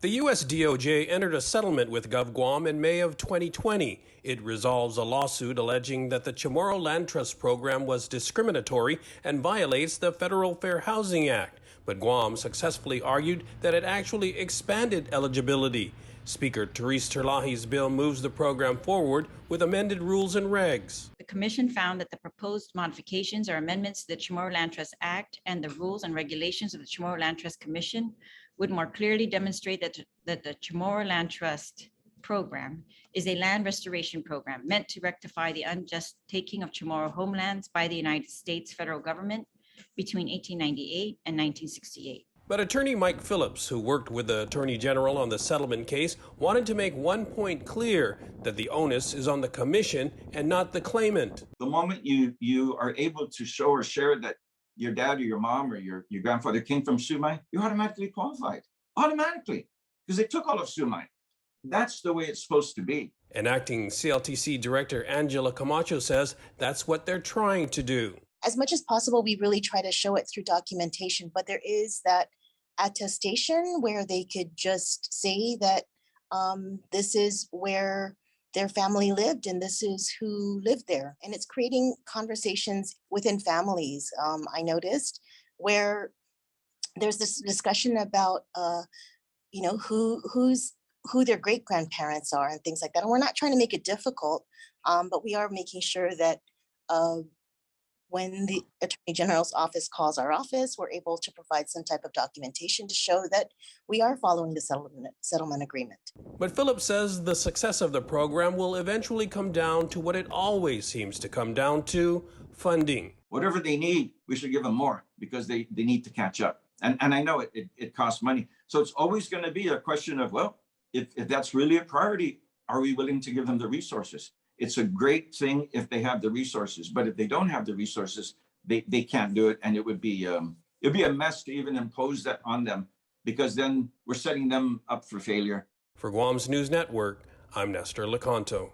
The USDOJ entered a settlement with GovGuam in May of 2020. It resolves a lawsuit alleging that the Chamorro Land Trust program was discriminatory and violates the Federal Fair Housing Act. But Guam successfully argued that it actually expanded eligibility. Speaker Therese Terlahi's bill moves the program forward with amended rules and regs. The Commission found that the proposed modifications or amendments to the Chamorro Land Trust Act and the rules and regulations of the Chamorro Land Trust Commission would more clearly demonstrate that the Chamorro Land Trust program is a land restoration program meant to rectify the unjust taking of Chamorro homelands by the United States federal government between 1898 and 1968. But attorney Mike Phillips, who worked with the Attorney General on the settlement case, wanted to make one point clear, that the onus is on the commission and not the claimant. The moment you are able to show or share that your dad or your mom or your grandfather came from Sumai, you're automatically qualified. Automatically, because they took all of Sumai. That's the way it's supposed to be. And acting CLTC Director Angela Camacho says that's what they're trying to do. As much as possible, we really try to show it through documentation, but there is that attestation where they could just say that this is where their family lived and this is who lived there. And it's creating conversations within families. I noticed where there's this discussion about, who their great grandparents are and things like that. And we're not trying to make it difficult, but we are making sure that when the Attorney General's office calls our office, we're able to provide some type of documentation to show that we are following the settlement agreement. But Phillips says the success of the program will eventually come down to what it always seems to come down to: funding. Whatever they need, we should give them more because they need to catch up. And I know it costs money. So it's always going to be a question of, well, if that's really a priority, are we willing to give them the resources? It's a great thing if they have the resources, but if they don't have the resources, they can't do it. And it'd be a mess to even impose that on them, because then we're setting them up for failure. For Guam's News Network, I'm Nestor Lecanto.